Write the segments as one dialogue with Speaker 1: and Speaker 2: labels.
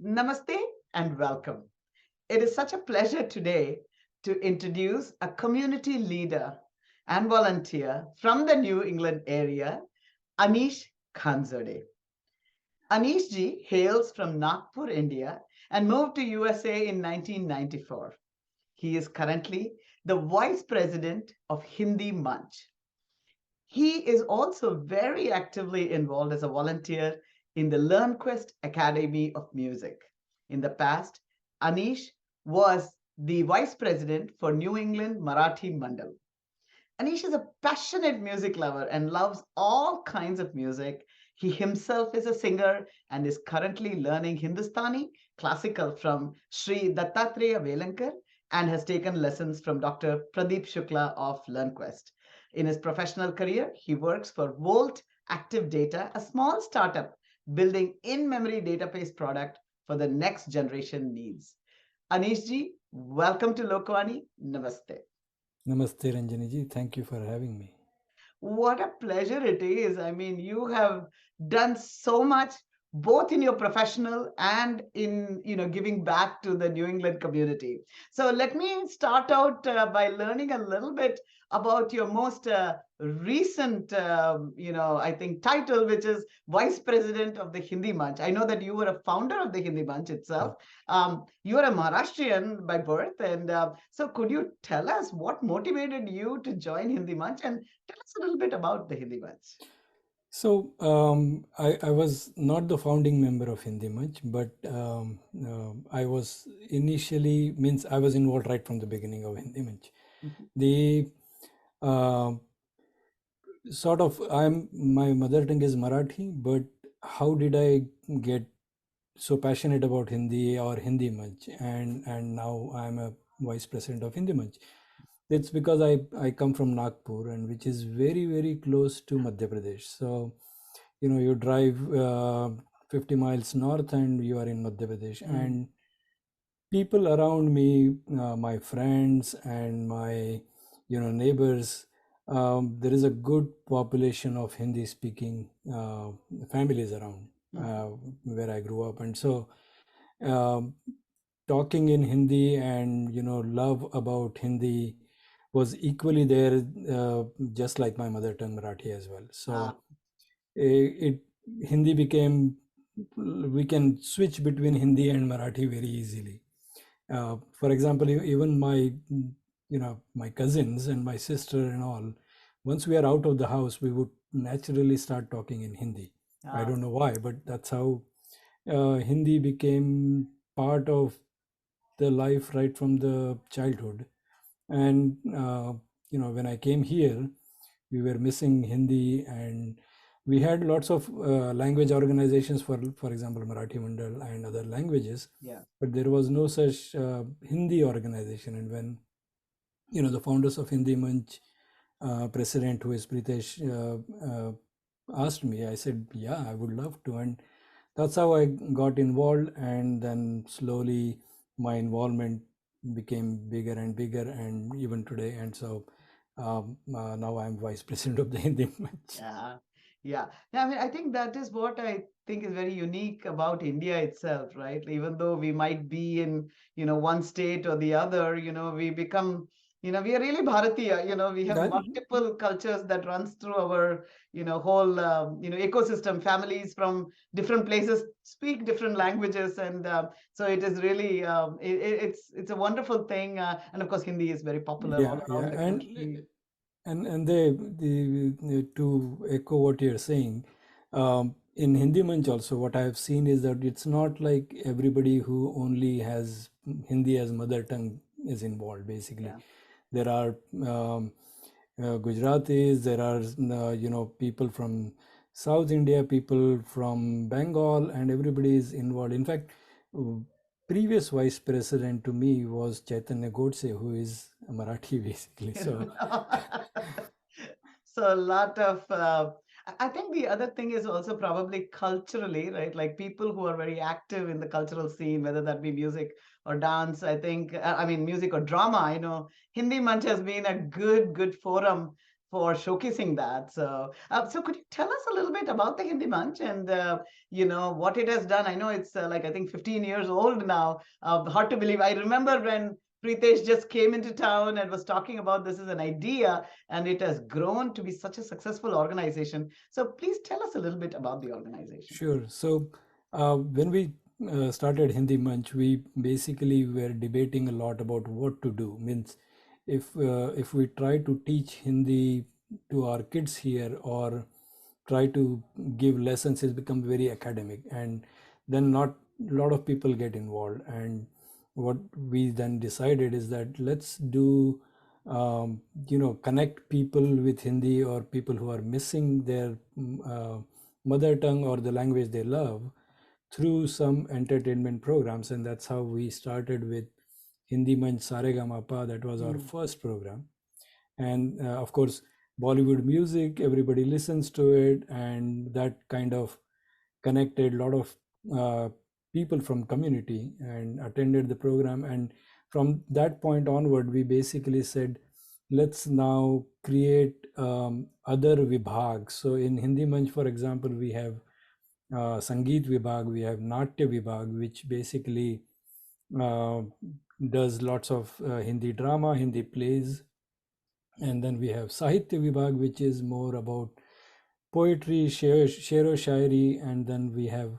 Speaker 1: Namaste and welcome. It is such a pleasure today to introduce a community leader and volunteer from the New England area, Anish Khanzode. Anish ji hails from Nagpur, India, and moved to USA in 1994. He is currently the Vice President of Hindi Manch. He is also very actively involved as a volunteer in the LearnQuest Academy of Music. In the past, Anish was the vice president for New England Marathi Mandal. Anish is a passionate music lover and loves all kinds of music. He himself is a singer and is currently learning Hindustani classical from Sri Dattatreya Velankar and has taken lessons from Dr. Pradeep Shukla of LearnQuest. In his professional career, he works for Volt Active Data, a small startup building in-memory database product for the next generation needs. Anish ji, welcome to Lokvani. Namaste.
Speaker 2: Namaste, Ranjani ji. Thank you for having me.
Speaker 1: What a pleasure it is. I mean, you have done so much both in your professional and in giving back to the New England community. So let me start out by learning a little bit about your most recent I think title, which is Vice President of the Hindi Manch. I know that you were a founder of the Hindi Manch itself. You are a Maharashtrian by birth, and so could you tell us what motivated you to join Hindi Manch, and tell us a little bit about the Hindi Manch.
Speaker 2: I was not the founding member of Hindi Manch, but I was initially, means I was involved right from the beginning of Hindi Manch.
Speaker 1: Mhm.
Speaker 2: The uh, my mother tongue is Marathi, but how did I get so passionate about Hindi or Hindi Manch? And now I'm a vice president of Hindi Manch. It's because I come from Nagpur, and which is very, very close to Madhya Pradesh. So, you drive 50 miles north and you are in Madhya Pradesh.
Speaker 1: Mm.
Speaker 2: And people around me, my friends and my, neighbors, there is a good population of Hindi speaking families around
Speaker 1: Mhm.
Speaker 2: where I grew up. And so, um, talking in Hindi and love about Hindi was equally there, just like my mother tongue Marathi as well. So
Speaker 1: Ah,
Speaker 2: it Hindi became, we can switch between Hindi and Marathi very easily. For example, even my cousins and my sister and all, once we are out of the house, we would naturally start talking in Hindi. I
Speaker 1: ah,
Speaker 2: don't know why, but that's how Hindi became part of the life right from the childhood. And when I came here, we were missing Hindi, and we had lots of language organizations, for example Marathi Mandal and other languages,
Speaker 1: yeah.
Speaker 2: but there was no such Hindi organization. And when the founders of Hindi Manch, president, who is Pritesh, asked me, I said, yeah, I would love to. And that's how I got involved, and then slowly my involvement became bigger and bigger, and even today. And so now I'm vice president of the Hindi Manch.
Speaker 1: Yeah, yeah. Yeah, I mean, I think that is what I think is very unique about India itself, right? Even though we might be in, one state or the other, we become, we are really Bharatiya, we have
Speaker 2: That,
Speaker 1: multiple cultures that runs through our, whole, ecosystem. Families from different places speak different languages. And so it is really, it's a wonderful thing. And of course, Hindi is very popular all
Speaker 2: yeah,
Speaker 1: around
Speaker 2: yeah,
Speaker 1: the country.
Speaker 2: and to echo what you're saying, in Hindi Manch also, what I have seen is that it's not like everybody who only has Hindi as mother tongue is involved. Basically,
Speaker 1: Yeah.
Speaker 2: there are Gujaratis, there are people from South India, people from Bengal, and everybody is involved. In fact, uh, previous vice president to me was Chaitanya Godse, who is a Marathi basically. So
Speaker 1: So a lot of I think the other thing is also probably culturally, right? Like people who are very active in the cultural scene, whether that be music or dance. I think I mean music or drama. Hindi Manch has been a good forum for showcasing that. So could you tell us a little bit about the Hindi Manch and what it has done? I know it's like I think 15 years old now. Hard to believe. I remember when Pritesh just came into town and was talking about this as an idea, and it has grown to be such a successful organization. So please tell us a little bit about the organization.
Speaker 2: Sure. So when we started Hindi Manch, we basically were debating a lot about what to do. Means if we try to teach Hindi to our kids here or try to give lessons, it's become very academic, and then not a lot of people get involved. And what we then decided is that let's do connect people with Hindi or people who are missing their mother tongue or the language they love through some entertainment programs. And that's how we started with Hindi Manch Saregamapa. That was our first program. And of course, Bollywood music, everybody listens to it, and that kind of connected a lot of uh, people from community and attended the program. And from that point onward, we basically said, let's now create other vibhags. So in Hindi Manch, for example, we have Sangeet Vibhag, we have Natya Vibhag, which basically uh, does lots of Hindi drama, Hindi plays. And then we have Sahitya Vibhag, which is more about poetry, shero shairi. And then we have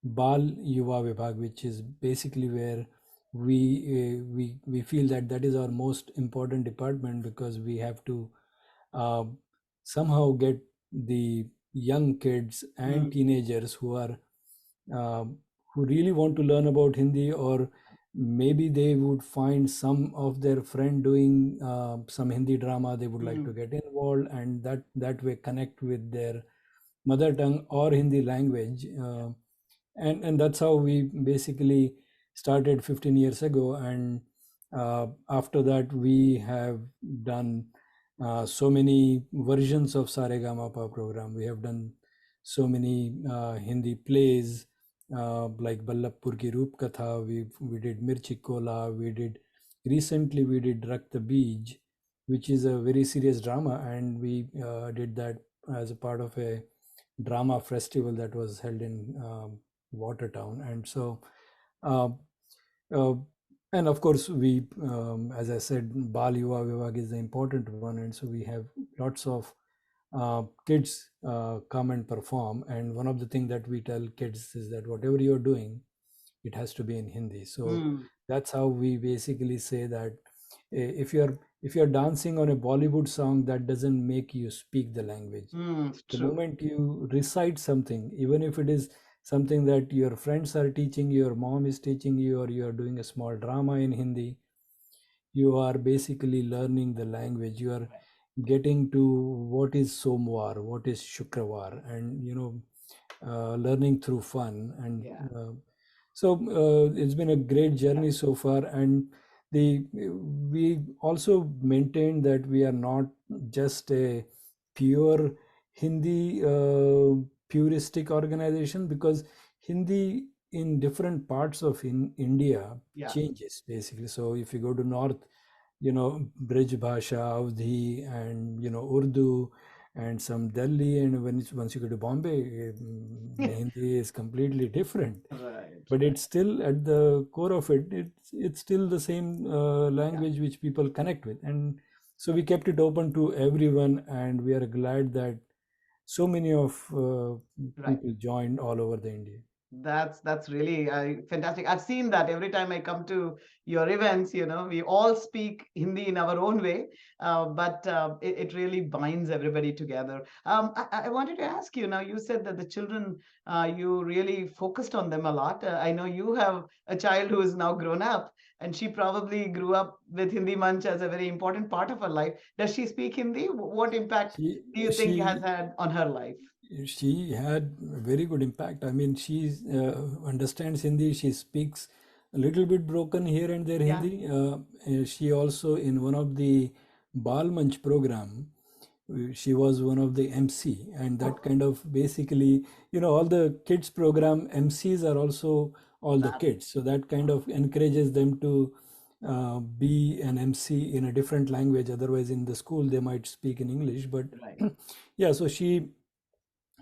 Speaker 2: Bal Yuva Vibhag, which is basically where we feel that that is our most important department, because we have to uh, somehow get the young kids and teenagers um, who really want to learn about Hindi, or maybe they would find some of their friend doing some Hindi drama, they would like to get involved, and that way connect with their mother tongue or Hindi language. And that's how we basically started 15 years ago. And after that, we have done so many versions of Saregamapa program. We have done so many Hindi plays like Ballabpur Ki Roop Katha. We did Mirchi Kola. We did Rakta Beej, which is a very serious drama, and we did that as a part of a drama festival that was held in Watertown. And so uh, uh, and of course, as I said, Bal Yuva Vivag is the important one, and so we have lots of kids come and perform. And one of the things that we tell kids is that whatever you're doing, it has to be in Hindi. So that's how we basically say that if you're dancing on a Bollywood song, that doesn't make you speak the language. The
Speaker 1: True.
Speaker 2: moment you recite something, even if it is something that your friends are teaching you, your mom is teaching you, or you are doing a small drama in Hindi, you are basically learning the language. You are getting to what is Somwar, what is Shukrawar, and learning through fun. And so it's been a great journey so far. And the we also maintain that we are not just a pure Hindi puristic organization, because Hindi in different parts of India changes basically. So if you go to north, Brij Bhasha, Avdhi, and Urdu, and some Delhi, and once you go to Bombay, the Hindi is completely different.
Speaker 1: Right.
Speaker 2: But it's still at the core of it. It's still the same language which people connect with, and so we kept it open to everyone, and we are glad that so many of people joined all over the India.
Speaker 1: That's really fantastic. I've seen that every time I come to your events. We all speak Hindi in our own way, but it really binds everybody together. I wanted to ask you now. You said that the children, you really focused on them a lot. I know you have a child who is now grown up, and she probably grew up with Hindi Manch as a very important part of her life. Does she speak Hindi? What impact
Speaker 2: She
Speaker 1: do you think has
Speaker 2: she
Speaker 1: had on her life?
Speaker 2: she had very good impact. I mean, she understands Hindi. She speaks a little bit broken here and there Hindi. She also, in one of the Bal Manch program, she was one of the MC, and that kind of basically, all the kids program MCs are also all the kids. So that kind of encourages them to be an MC in a different language. Otherwise, in the school, they might speak in English. But
Speaker 1: Right.
Speaker 2: yeah, so she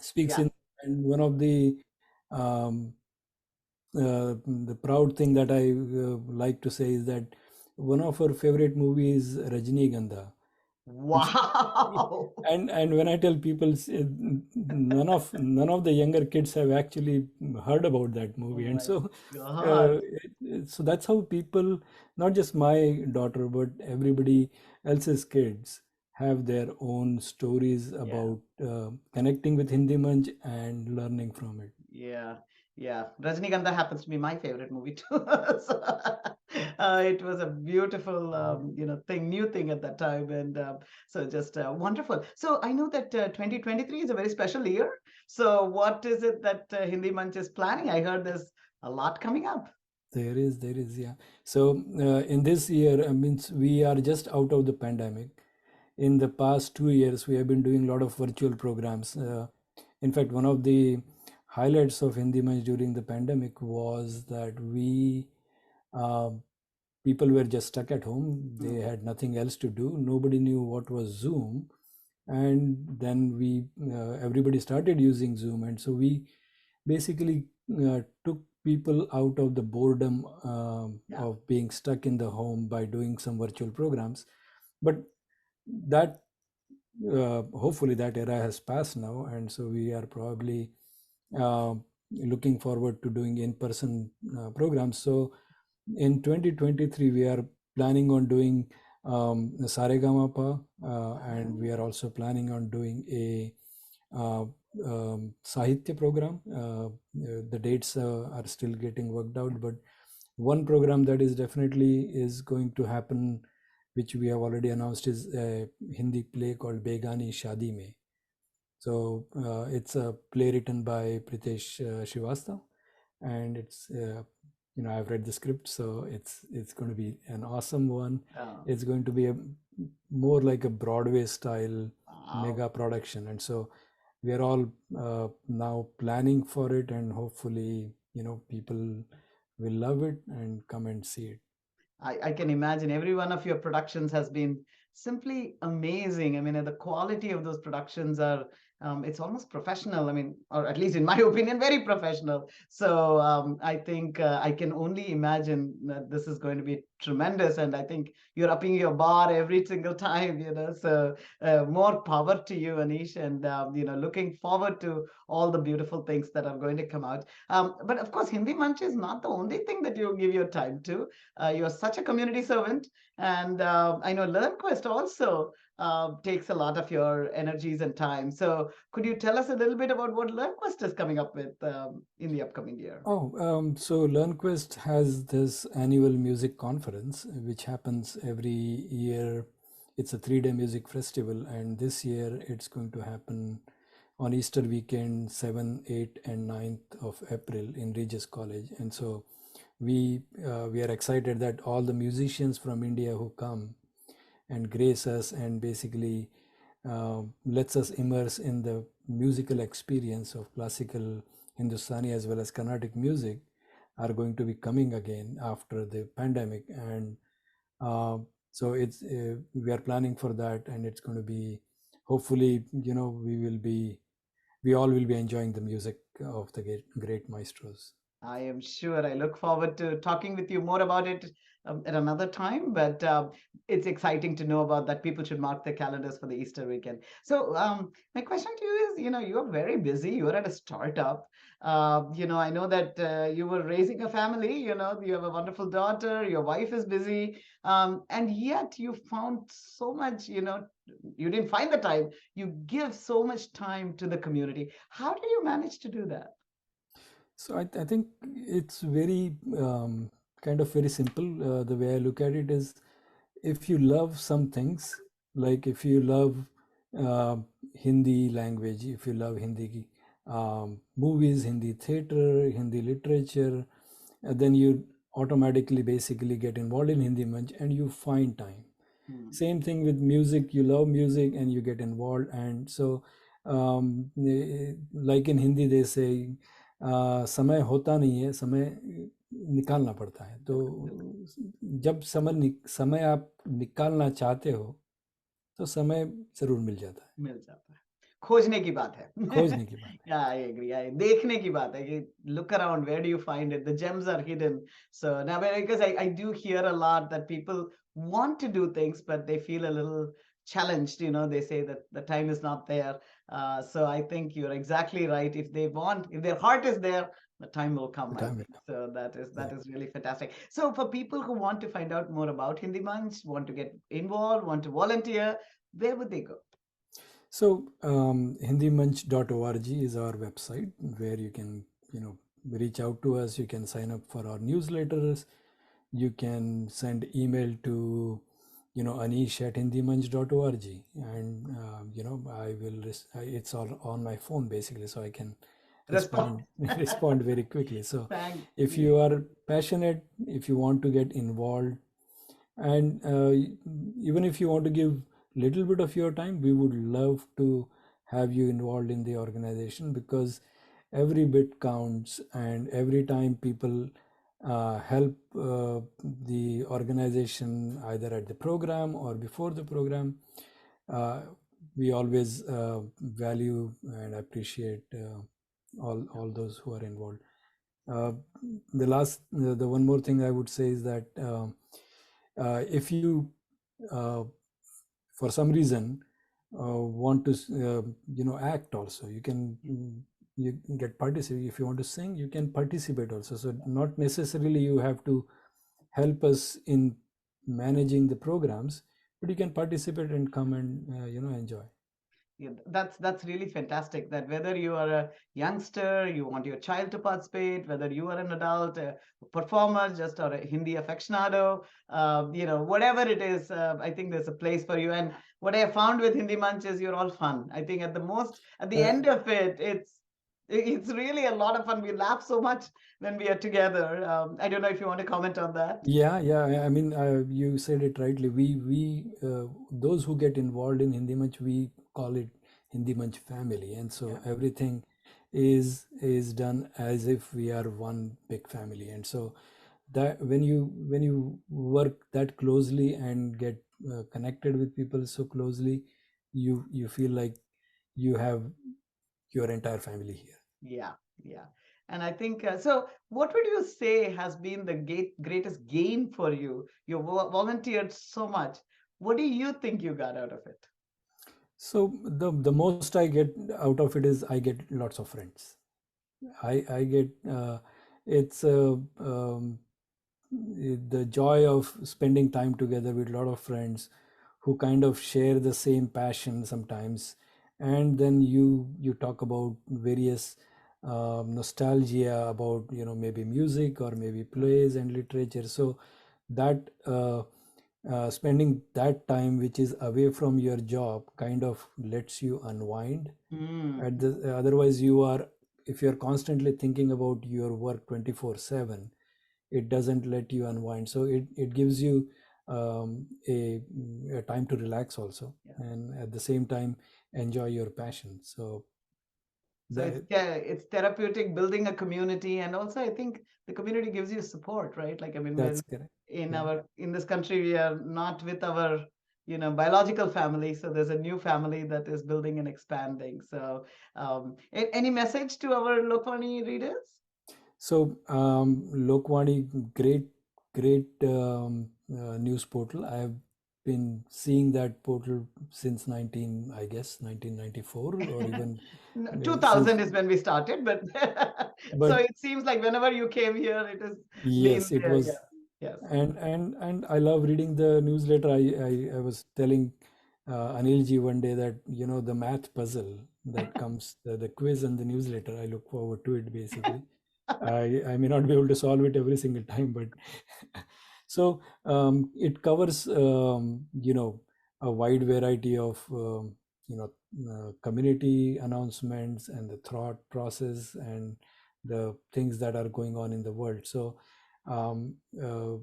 Speaker 2: speaks
Speaker 1: Yeah.
Speaker 2: in, and one of um, the proud thing that I like to say is that one of her favorite movies, Rajnigandha. And she,
Speaker 1: Wow.
Speaker 2: and when I tell people, none of the younger kids have actually heard about that
Speaker 1: Oh
Speaker 2: movie, and
Speaker 1: my
Speaker 2: so
Speaker 1: God.
Speaker 2: so that's how people, not just my daughter, but everybody else's kids, have their own stories
Speaker 1: Yeah.
Speaker 2: about connecting with Hindi Manch and learning from it.
Speaker 1: Yeah, yeah. Rajnikanta happens to be my favorite movie too. So, it was a beautiful, thing, new thing at that time, and so just wonderful. So I know that 2023 is a very special year. So what is it that Hindi Manch is planning? I heard there's a lot coming up.
Speaker 2: There is, yeah. So in this year, I mean, we are just out of the pandemic. In the past 2 years, we have been doing a lot of virtual programs. In fact, one of the highlights of Hindi Manch during the pandemic was that uh, people were just stuck at home. They
Speaker 1: Hmm.
Speaker 2: had nothing else to do. Nobody knew what was Zoom, and then everybody started using Zoom, and so we basically took people out of the boredom
Speaker 1: Yeah,
Speaker 2: of being stuck in the home by doing some virtual programs. But that hopefully that era has passed now, and so we are probably uh, looking forward to doing in-person programs. So in 2023, we are planning on doing Saregamapa, and we are
Speaker 1: oh,
Speaker 2: also planning on doing a uh, Sahitya program. The dates are still getting worked out, but one program that is definitely is going to happen, which we have already announced, is a Hindi play called Begani Shadi Mein. So it's a play written by Pritesh Srivastava, and I've read the script, so it's going to be an awesome one.
Speaker 1: oh,
Speaker 2: It's going to be a more like a Broadway style
Speaker 1: wow.
Speaker 2: mega production, and so we are all now planning for it, and hopefully people will love it and come and see it.
Speaker 1: I can imagine every one of your productions has been simply amazing. I mean, the quality of those productions are, it's almost professional. I mean, or at least in my opinion, very professional. So I think I can only imagine that this is going to be tremendous. And I think you're upping your bar every single time, So more power to you, Anish, and, looking forward to all the beautiful things that are going to come out. But of course, Hindi Manch is not the only thing that you give your time to. You're such a community servant, and I know LearnQuest also takes a lot of your energies and time. So, could you tell us a little bit about what LearnQuest is coming up with in the upcoming year?
Speaker 2: Oh, so LearnQuest has this annual music conference, which happens every year. It's a 3-day music festival, and this year it's going to happen on Easter weekend, 7th, 8th, and 9th of April in Regis College. And so we are excited that all the musicians from India who come and grace us and basically lets us immerse in the musical experience of classical Hindustani as well as Carnatic music are going to be coming again after the pandemic. And uh, so we are planning for that, and it's going to be, hopefully, we all will be enjoying the music of the great maestros.
Speaker 1: I am sure. I look forward to talking with you more about it at another time. But it's exciting to know about that. People should mark their calendars for the Easter weekend. So my question to you is, you're very busy. You're at a startup. I know that you were raising a family. You have a wonderful daughter. Your wife is busy, and yet you found so much. You didn't find the time. You give so much time to the community. How do you manage to do that?
Speaker 2: So I think it's very kind of very simple. The way I look at it is, if you love some things, like if you love uh, Hindi language, if you love Hindi movies, Hindi theater, Hindi literature, then you automatically basically get involved in Hindi Manch and you find time.
Speaker 1: Hmm.
Speaker 2: Same thing with music, you love music and you get involved. And so like in Hindi they say समय होता नहीं है, समय निकालना पड़ता है. तो जब समय आप निकालना चाहते हो तो समय जरूर मिल जाता है।
Speaker 1: मिल जाता है। खोजने की बात है।
Speaker 2: खोजने की बात है।
Speaker 1: Yeah, I agree. देखने की बात है कि look around, where do you find it? The gems are hidden. So now, because I do hear a lot that people want to do things, but they feel a little challenged. You know, they say that the time is not there. So I think you're exactly right. If they want, if their heart is there, the time will come,
Speaker 2: The
Speaker 1: I
Speaker 2: time will
Speaker 1: think.
Speaker 2: come.
Speaker 1: So that is
Speaker 2: Yeah.
Speaker 1: really fantastic. So for people who want to find out more about Hindi Manch, want to get involved, want to volunteer, where would they go?
Speaker 2: So hindimanch.org is our website where you can, reach out to us. You can sign up for our newsletters. You can send email to, Anish at hindimanch.org, and I will. It's all on my phone basically, so I can
Speaker 1: Respond.
Speaker 2: respond respond very quickly. So,
Speaker 1: Thank
Speaker 2: if
Speaker 1: you.
Speaker 2: you are passionate, if you want to get involved, and even if you want to give little bit of your time, we would love to have you involved in the organization, because every bit counts, and every time people help the organization either at the program or before the program, uh, we always value and appreciate all those who are involved. uh, the one more thing I would say is that if you uh, for some reason want to act also, you can, you can get participate. If you want to sing, you can participate also. So not necessarily you have to help us in managing the programs, but you can participate and come and enjoy.
Speaker 1: Yeah, that's really fantastic. That whether you are a youngster, you want your child to participate, whether you are an adult, a performer, just or a Hindi aficionado, whatever it is, I think there's a place for you. And what I have found with Hindi Manch is you're all fun. I think at the
Speaker 2: uh,
Speaker 1: end of it, it's really a lot of fun. We laugh so much when we are together. I don't know if you want to comment on that.
Speaker 2: yeah, I mean, you said it rightly. We those who get involved in Hindi Manch, we call it Hindi Manch family, and so
Speaker 1: Yeah.
Speaker 2: everything is done as if we are one big family. And so that when you work that closely and get connected with people so closely, you feel like you have your entire family here.
Speaker 1: Yeah, yeah. And I think so. What would you say has been the greatest gain for you? You volunteered so much. What do you think you got out of it?
Speaker 2: So the most I get out of it is I get lots of friends. I get it's the joy of spending time together with a lot of friends who kind of share the same passion sometimes, and then you talk about various nostalgia about, maybe music or maybe plays and literature. So that spending that time which is away from your job kind of lets you unwind.
Speaker 1: Mm,
Speaker 2: At the otherwise you are, if you're constantly thinking about your work 24/7, it doesn't let you unwind. So it gives you a time to relax also,
Speaker 1: yeah.
Speaker 2: and at the same time enjoy your passion. So
Speaker 1: So
Speaker 2: that
Speaker 1: it's therapeutic, building a community, and also I think the community gives you support, right? Like I mean,
Speaker 2: that's
Speaker 1: when
Speaker 2: correct.
Speaker 1: in
Speaker 2: Yeah.
Speaker 1: our in this country we are not with our biological family, so there's a new family that is building and expanding. So any message to our Lokvani readers?
Speaker 2: So Lokvani, great news portal. I have been seeing that portal since 1994, or even
Speaker 1: No,
Speaker 2: since.
Speaker 1: 2000 is when we started, but so
Speaker 2: But
Speaker 1: it seems like whenever you came here, it has been
Speaker 2: yes, it
Speaker 1: there. Yeah.
Speaker 2: was.
Speaker 1: Yes.
Speaker 2: And I love reading the newsletter. I was telling Anil ji one day that, the math puzzle that comes, the quiz and the newsletter, I look forward to it basically. I may not be able to solve it every single time, but so it covers, a wide variety of, community announcements and the thought process and the things that are going on in the world. So um, uh,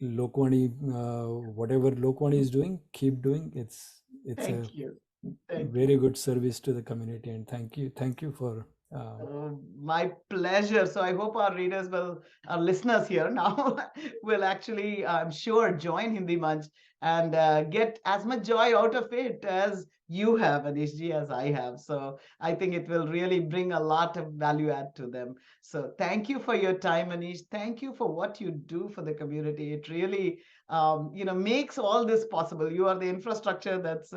Speaker 2: Lokvani, whatever Lokvani is doing, keep doing. It's a
Speaker 1: Thank you. Thank you.
Speaker 2: very good service to the community, and thank you for
Speaker 1: My pleasure. So I hope our readers will, our listeners here now, will actually, I'm sure, join Hindi Manch and get as much joy out of it as you have, Anishji, as I have. So I think it will really bring a lot of value add to them. So thank you for your time, Anish. Thank you for what you do for the community. It really, makes all this possible. You are the infrastructure that's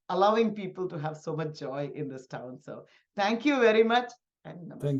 Speaker 1: allowing people to have so much joy in this town. So thank you very much and namaste.
Speaker 2: Thank